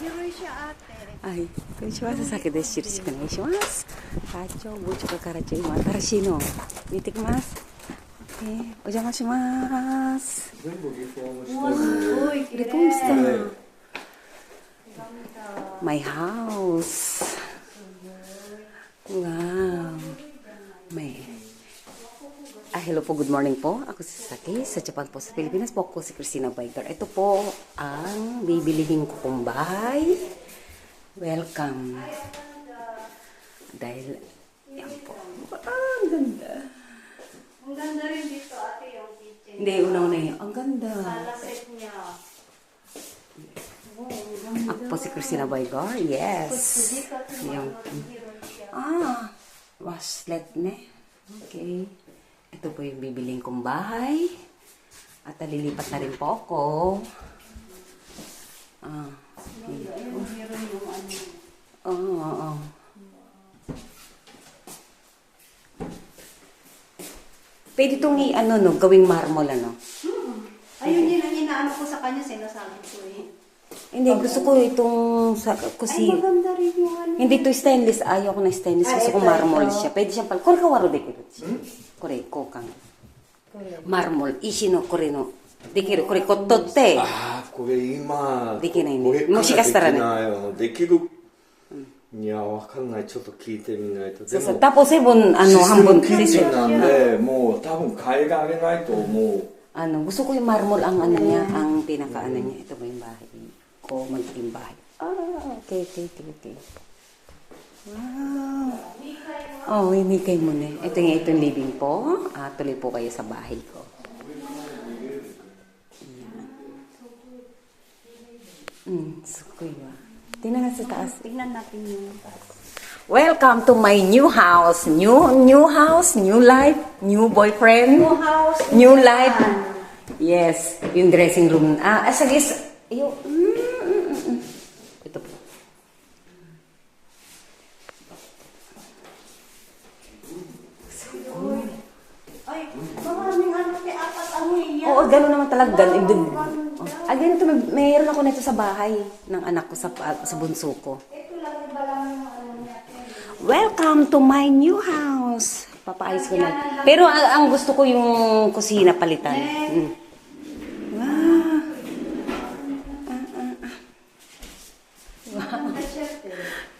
はい、こんにちは、佐々木です。よろしくお願いします。課長、部長からちょ今新しいの見てきます。お邪魔します。全部リフォームしてる。リフォームした。My house. Wow. Hello po, good morning po. Ako si Saki. Sa Japan po, sa Pilipinas po ako si Christina Biker. Ito po ang bibilihin ko pong bahay. Welcome. Dahil, yan po. Ang ganda. Ang ganda rin dito, ate, yung kitchen. Hindi, una-una yun. Ang ganda. Sala set niya. Ako po si Christina Biker. Yes. Yan. Washlet ne. Okay. Ito po yung bibiling kong bahay. At lilipat na rin po ako. Pwede itong gawing marmol, Ayun din ang inaano ko sa kanya, sinasabi ko eh. Hindi, gusto ko itong Ay, maganda rin yung ano. Hindi ito stainless. Ayaw ko na stainless. Gusto ko marmol siya. Pwede siyang Kore kawaro de kiru. Kore, kokang. Marmol. Ishi no kore no. Dekiru. Kore kottoって。これ今できないね。これからもしかしたらね。できる。いや、わかんない。ちょっと聞いてみないと。そうそう。タポセブン、半分。キッチンなんで、もう多分変えられないと思う。Gusto ko yung marmol ang niya, ang pinaka niya. Ito ba yung bahay ko, magiging bahay. Okay. Wow. Hinikay mo na. Ito yung living po. Tuloy po kayo sa bahay ko. Sukoy ba? Tingnan natin sa taas. Tingnan natin yung taas. Welcome to my new house. New house, new life, new boyfriend. New house. New life. Yes, yung dressing room. Sige. Ito po. Ay, maraming apat yan. Oo, gano'n naman talaga. Ganito, mayroon ako nito sa bahay ng anak ko, sa bunso ko. Ito lang, iba lang yung niya. Welcome to my new house. Papaayos ko na. Pero ang gusto ko yung kusina palitan. Wow.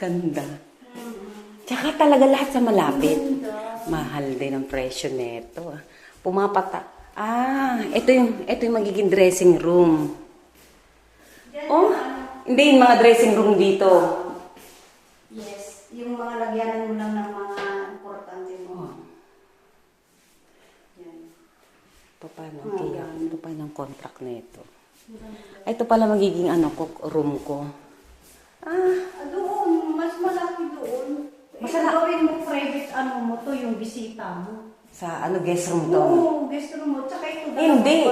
Ganda. Tsaka talaga lahat sa malapit. Mahal din ang presyo nito. Pumapata. Ito yung magiging dressing room. Hindi yung mga dressing room dito. Yes, yung mga lagyanan mo lang ng mga importante mo. Yan. Paano ang contract na ito? Ito pala magiging room ko. Doon, mas malaki doon. Gawin mo private mo to, yung bisita mo. Sa guest room to? Oo, guest room mo. Tsaka ito. Hindi.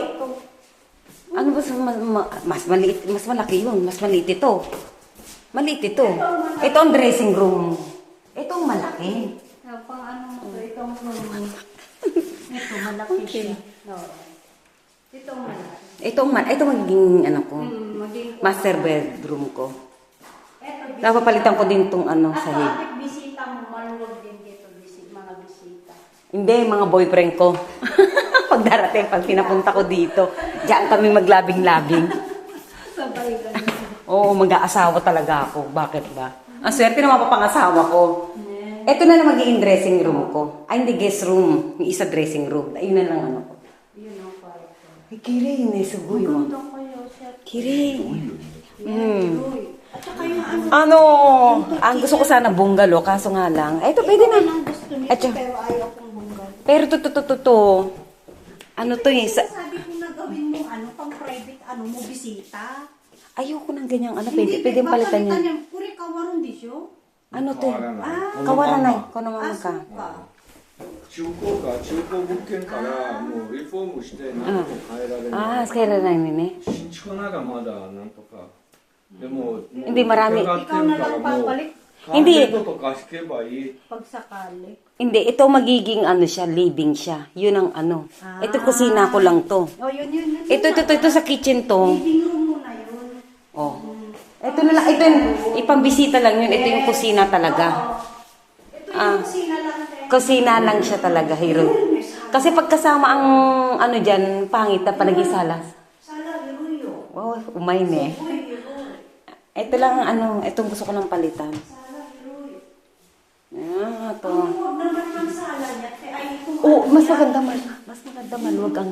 Mas maliit, mas malaki yun. Mas maliit ito. Maliit ito. Ito ang dressing room. Ito ang malaki. Pang mo to, itong room. Ito, malaki siya. Ito malaki. Ito magiging ko. Master bedroom ko. Napapalitan ko din itong sahig. Bakit bisita mo? Maluwag din dito, mga bisita. Hindi, mga boyfriend ko. Pag darating, pag pinapunta ko dito, diyan kami maglabing-labing. Sabay ganun. Oo, mag-aasawa talaga ako. Bakit ba? Ang swerte na mapapangasawa ko. Ito na lang magiging dressing room ko. Hindi guest room. Yung isa dressing room. Ayun na lang ko. Yun ang kwarto. Ay, kiring. Naisugoy mo. Ito kayo, sir. Kiring. At saka yung Ang gusto ko sana bungalow, kaso nga lang. Ito, pwede na. ang gusto nito, pero ayaw kong bunggal. Pero to. Sabi ko na gawin mo, pang private, mo, bisita. Ayoko ng ganyang pwede palitan niya. Puri kawaron di siyo? Kawaranay. Kono mama ka. 中古物件からもうリフォームして何とか変えられない。kaya na nini. 新築ならまだなんとか。でも Hindi marami. Ikaw na lang pagbalik. Hindi. Pag sakali. Hindi, ito magiging siya, living siya. Yun ang Ito kusina ko lang to. Oh, yun. Ito sa kitchen to. Living room mo na yun. Oh. Ito na lang, ito yung ipambisita lang yun. Ito yung kusina talaga. Ito yung kusina lang. Kusina lang siya talaga, hero. Kasi pagkasama ang ano dyan, pangit na panag-isalas. Sala, Hiruyo. Wow, umay ne. Uy, Hiruyo. Ito lang ano, itong gusto ko ng palitan. Sala, Hiruyo. Ito. Ang huwag naman ng sala niya. Ay, itong Oh, mas maganda maluwag ang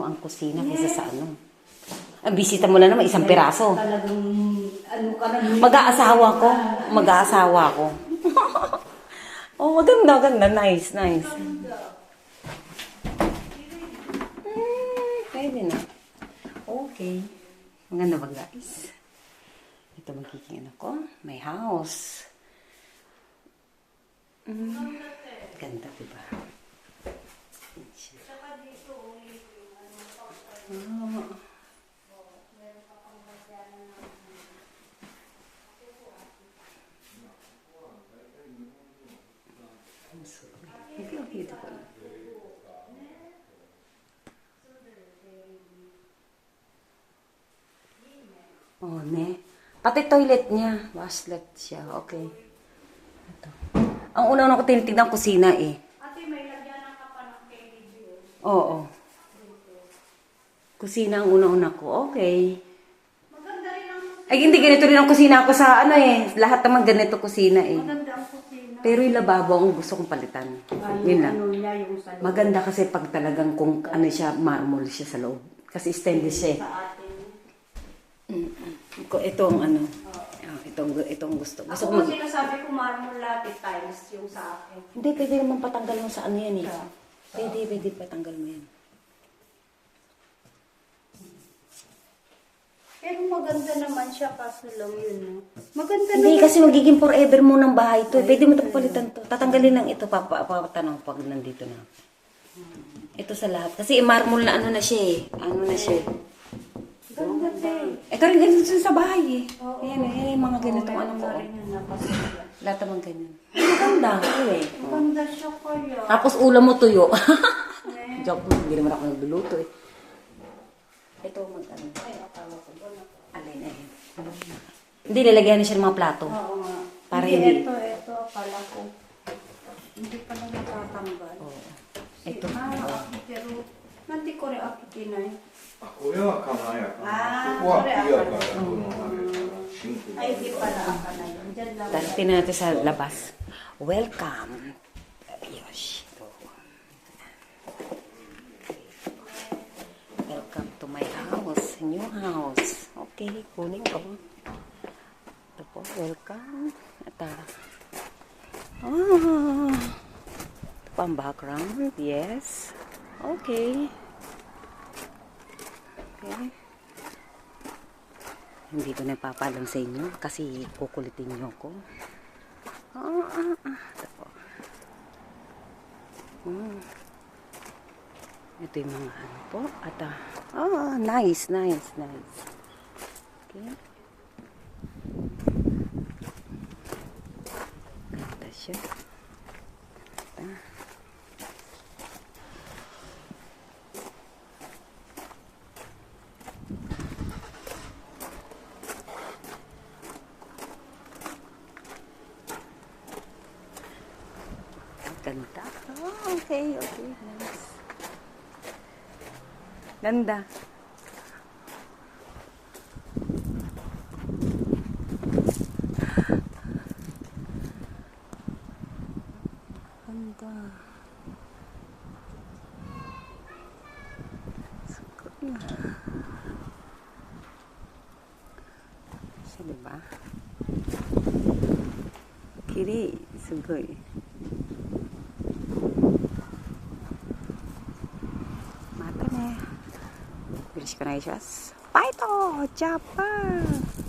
ang kusina kaysa sa ano. Ang bisita mo na naman isang piraso. Talagang, ano ka na. Mag-aasawa ko. Oh, maganda. Nice. Pwede na. Okay. Maganda ba, guys? Ito magiging ano ko. My house. Ganda, diba? Beautiful. Oh, ne. Pati toilet niya. Washlet siya. Okay. Ito. Ang una ko tinitignan kusina eh. Ate, may lagyan ka pa ng KDB. Oo. Kusina ang una-una ko. Okay. Maganda rin ang Ay, hindi ganito rin ang kusina ko sa ano eh. Lahat naman ganito kusina eh. maganda ang kusina. Pero yung lababo ang gusto kong palitan. Yun lang. Ano niya yung sa Maganda kasi pag talagang kung ano siya, marmol siya sa loob. Kasi stainless siya eh. sa atin. Ito ang ano. Itong gusto. Gusto ko Ako mag... kasi nasabi ko marmol latte tiles yung sa akin. Hindi, pwede naman patanggal mo sa ano yan eh. Pwede patanggal mo yan. Pero maganda naman siya kaso lang yun. No? Maganda Hindi, naman. kasi magiging forever mo ng bahay to. Pwede mo ito palitan to. Tatanggalin lang ito, papatanong pag nandito na. Ito sa lahat. Kasi marmol na ano na siya eh. Ano na siya. Ganda din. Ito rin ganito sa bahay eh. Oo. Ayan eh, mga ganitong ano ko. Rin yun napasaya. Lahat naman ganyan. Maganda. Eh. Maganda siya kaya. Tapos ulam mo tuyo. Eh. Joke mo, hindi naman ako nagluluto eh. Ito mag-ano. Ay, akala ko ba na. Alin eh. Hindi, lalagyan na siya ng mga plato. Oo nga. Para hindi- Ito, akala ko. Hindi pala natatanggal. Oo. Ito. Pero, nanti ko rin akitinay. あ、これは輝やかあーな。ここはこれクリアからこのあれからシンクル。 Ay, di pala aka na yun. Diyan lang. Tapos tingnan natin sa labas. Welcome. Yosh. Welcome to my house. New house. Okay, kunin ko. Ito po, welcome. Ito pa ang background. Yes. Okay. Okay. Hindi ko napapalam sa inyo kasi kukulitin nyo ako. Ito po. Ito yung mga ano po. At nice. Okay. Ganda siya. Ito. Ganda. Okay. Nice. Ganda. Ganda. Siya, diba? Kiri. Sugoi. よろしくお願いします。バイトジャパン